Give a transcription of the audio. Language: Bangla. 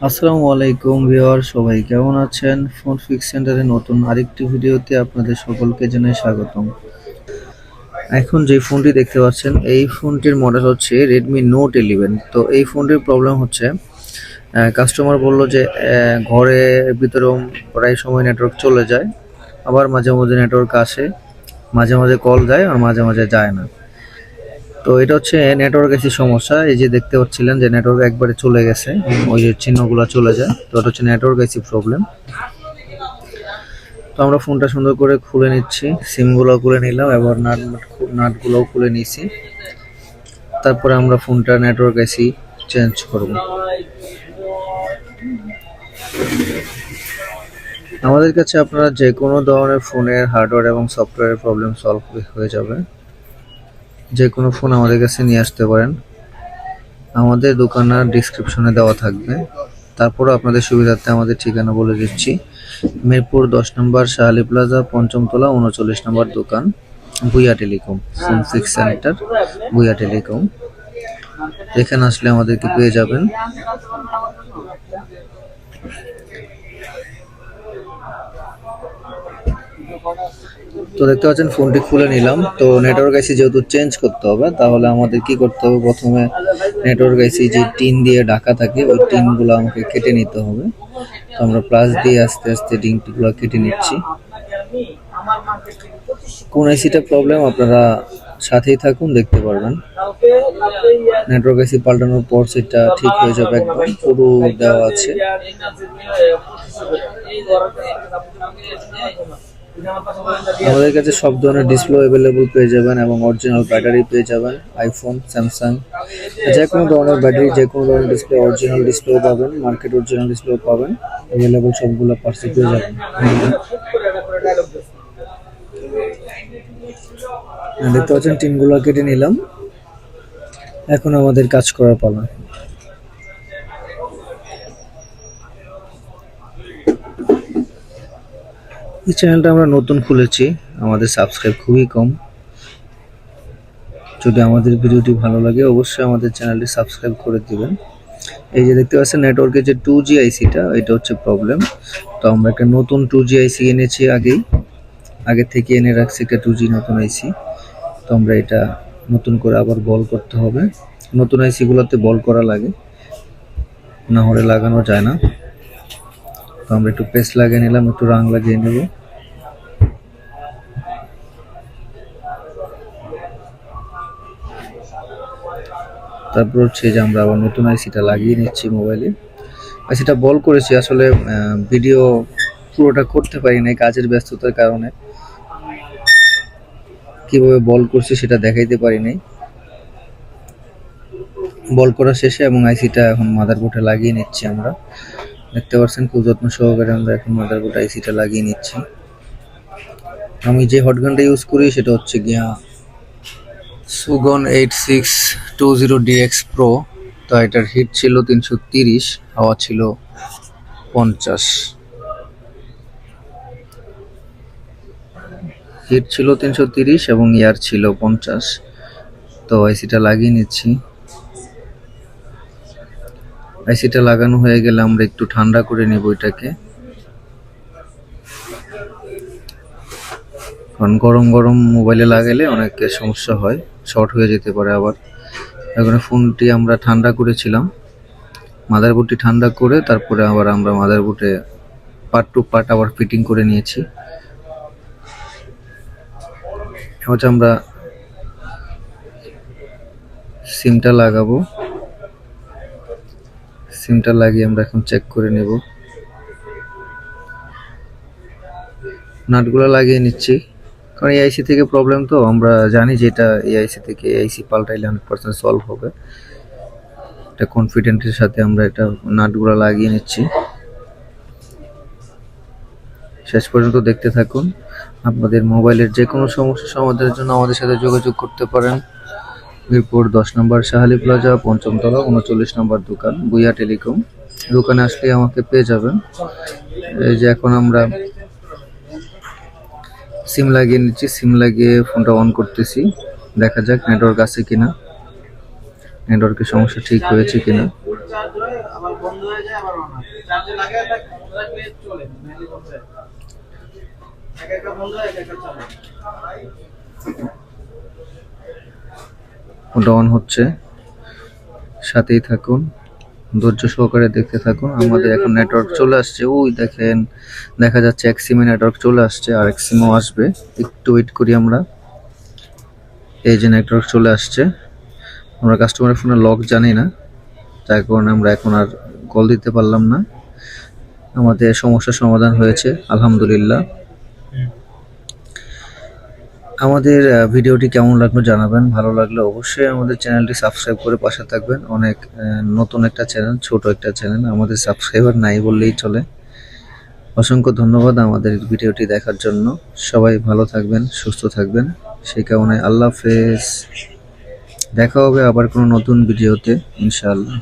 আসসালামু আলাইকুম ভিউয়ার, সবাই কেমন আছেন? ফোন ফিক্স সেন্টারে নতুন আরেকটি ভিডিওতে আপনাদের সকলকে জানাই স্বাগতম। এখন যে ফোনটি দেখতে পাচ্ছেন এই ফোনটির মডেল হচ্ছে Redmi Note 11। তো এই ফোনটির প্রবলেম হচ্ছে কাস্টমার বলল যে ঘরের ভিতরেও প্রায় সময় নেটওয়ার্ক চলে যায়, আবার মাঝে মাঝে নেটওয়ার্ক আসে, মাঝে মাঝে কল যায় আর মাঝে মাঝে যায় না। তো এটা হচ্ছে নেটওয়ার্ক এসি সমস্যা। এই যে দেখতে পাচ্ছিলেন যে নেটওয়ার্ক একবারে চলে গেছে, ওই যে চিহ্নগুলো চলে যায়, তো এটা হচ্ছে নেটওয়ার্ক এসি প্রবলেম। তো আমরা ফোনটা সুন্দর করে খুলে নিচ্ছি, সিমগুলো খুলে নিলাম, এবার নাটগুলোও খুলে নিয়েছি। তারপরে আমরা ফোনটা নেটওয়ার্ক এসি চেঞ্জ করব। আমাদের কাছে আপনারা যে কোনো ধরনের ফোনের হার্ডওয়্যার এবং সফটওয়্যারের প্রবলেম সলভ হয়ে যাবে। যে কোনো ফোন আমাদের কাছে নিয়ে আসতে পারেন, আমাদের দোকানের ডিসক্রিপশনে দেওয়া থাকবে। তারপরও আপনাদের সুবিধার্থে আমাদের ঠিকানা বলে দিচ্ছি। মিরপুর 10 নম্বর শাহালি প্লাজা, ৫ম তলা, ৩৯ নম্বর দোকান, Bhuiya telecom, phone fix centre, Bhuiya telecom. এখানে আসলে আমাদেরকে পেয়ে যাবেন। তো দেখতে পাচ্ছেন ফোনটি খুলে নিলাম। তো নেটওয়ার্ক আইসি যেহেতু চেঞ্জ করতে হবে, তাহলে আমাদের কি করতে হবে, প্রথমে নেটওয়ার্ক আইসি যে টিন দিয়ে ঢাকা থাকে ওই টিনগুলো আমাকে কেটে নিতে হবে। তো আমরা প্লাস দিয়ে আস্তে আস্তে টিনগুলো কেটে নিচ্ছি। কোন আইসিটা প্রবলেম আপনারা সাথেই থাকুন, দেখতে পারবেন। নেটওয়ার্ক আইসি পাল্টানোর পর সেটা ঠিক হয়ে যাবে, একদম পুরো দেওয়া আছে। আমাদের কাছে সব ধরনের ডিসপ্লে অ্যাভেলেবল পেয়ে যাবেন এবং অরিজিনাল ব্যাটারি পেয়ে যাবেন। আইফোন, স্যামসাং, যে কোনো ধরনের ব্যাটারি, যে কোনো ধরনের ডিসপ্লে, অরিজিনাল ডিসপ্লেও পাবেন, মার্কেট অরিজিনাল ডিসপ্লেও পাবেন, অ্যাভেলেবল সবগুলো পার্সেল পেয়ে যাবেন। দেখতে পাচ্ছেন টিনগুলো কেটে নিলাম, এখন আমাদের কাজ করার পালা। এই চ্যানেলটা আমরা নতুন খুলেছি, আমাদের সাবস্ক্রাইব খুবই কম। যদি আমাদের ভিডিওটি ভালো লাগে অবশ্যই আমাদের চ্যানেলটি সাবস্ক্রাইব করে দিবেন। এই যে দেখতে পাচ্ছেন নেটওয়ার্কের যে 2G আইসিটা, এটা হচ্ছে প্রবলেম। তো আমরা একটা নতুন 2G আইসি এনেছি, আগে থেকে এনে রাখছি একটা 2G নতুন আইসি। তো আমরা এটা নতুন করে আবার বল করতে হবে। নতুন আইসিগুলোতে বল করা লাগে, না হলে লাগানো যায় না। তো আমরা একটু পেস্ট লাগিয়ে নিলাম, একটু রং লাগিয়ে নেব। তারপর হচ্ছে যে আমরা আবার নতুন আইসিটা লাগিয়ে নিচ্ছি মোবাইলে। আইসিটা বল করেছি, আসলে ভিডিও পুরোটা করতে পারি নাই কাজের ব্যস্ততার কারণে, কিভাবে বল করছি সেটা দেখাইতে পারি নাই। বল করা শেষে এবং আইসিটা এখন মাদারবোর্ডে লাগিয়ে নিচ্ছি আমরা। দেখতে পাচ্ছেন খুব যত্ন সহকারে আমরা এখন মাদারবোর্ডে আইসিটা লাগিয়ে নিচ্ছি। আমি যে হটগানটা ইউজ করি সেটা হচ্ছে গিয়া সুগন 8620DX Pro। তো এটার হিট ছিল 330, হাওয়া ছিল 50। হিট ছিল 330 এবং এয়ার ছিল 50। তো আইসিটা লাগিয়ে নিচ্ছি। আইসিটা লাগানো হয়ে গেলে আমরা একটু ঠান্ডা করে নেব এটাকে, কারণ গরম গরম মোবাইলে লাগালে অনেক সমস্যা হয়, শর্ট হয়ে যেতে পারে। আবার এখন ফোনটি আমরা ঠান্ডা করেছিলাম, মাদারবোর্ডটি ঠান্ডা করে তারপরে আবার আমরা মাদারবোর্ডে পার্ট টু পার্ট আবার ফিটিং করে নিয়েছি। এবার আমরা সিমটা লাগাবো, সিমটা লাগিয়ে আমরা এখন চেক করে নেব। নাটগুলো লাগিয়ে নিচ্ছি, কারণ এই আইসি থেকে প্রবলেম, তো আমরা জানি যে এটা এই আইসি থেকে এই আইসি পাল্টাইলে 100% সলভ হবে। এটা কনফিডেন্টের সাথে আমরা এটা নাটগুলো লাগিয়ে নিচ্ছি। শেষ পর্যন্ত দেখতে থাকুন। আপনাদের মোবাইলের যে কোনো সমস্যা সমাধানের জন্য আমাদের সাথে যোগাযোগ করতে পারেন। মিরপুর 10 নম্বর শাহালি প্লাজা, ৫ম তলা, ৩৯ নম্বর দোকান, ভুইয়া টেলিকম। দোকানে আসলে আমাকে পেয়ে যাবেন। এই যে এখন আমরা সিম লাগিয়ে নিচ্ছি, সিম লাগিয়ে ফোনটা অন করতেছি, দেখা যাক নেটওয়ার্ক আছে কিনা। নেটওয়ার্কের সমস্যা ঠিক হয়েছে কিনা। ওটা অন হচ্ছে, সাথেই থাকুন, ধৈর্য সহকারে দেখতে থাকুন। আমাদের এখন নেটওয়ার্ক চলে আসছে, ওই দেখেন দেখা যাচ্ছে এক সিমে নেটওয়ার্ক চলে আসছে, আর এক সিমও আসবে, একটু ওয়েট করি আমরা। এই যে নেটওয়ার্ক চলে আসছে। আমরা কাস্টমারের ফোনে লক জানি না, যার কারণে আমরা এখন আর কল দিতে পারলাম না। আমাদের সমস্যার সমাধান হয়েছে আলহামদুলিল্লাহ। আমাদের ভিডিওটি কেমন লাগলো জানাবেন, ভালো লাগলে অবশ্যই আমাদের চ্যানেলটি সাবস্ক্রাইব করে পাশে থাকবেন। অনেক নতুন একটা চ্যানেল, ছোট একটা চ্যানেল, আমাদের সাবস্ক্রাইবার নাই বললেই চলে। অসংখ্য ধন্যবাদ আমাদের ভিডিওটি দেখার জন্য। সবাই ভালো থাকবেন, সুস্থ থাকবেন, সেই কামনায় আল্লাহ হাফেজ। দেখা হবে আবার কোনো নতুন ভিডিওতে ইনশাআল্লাহ।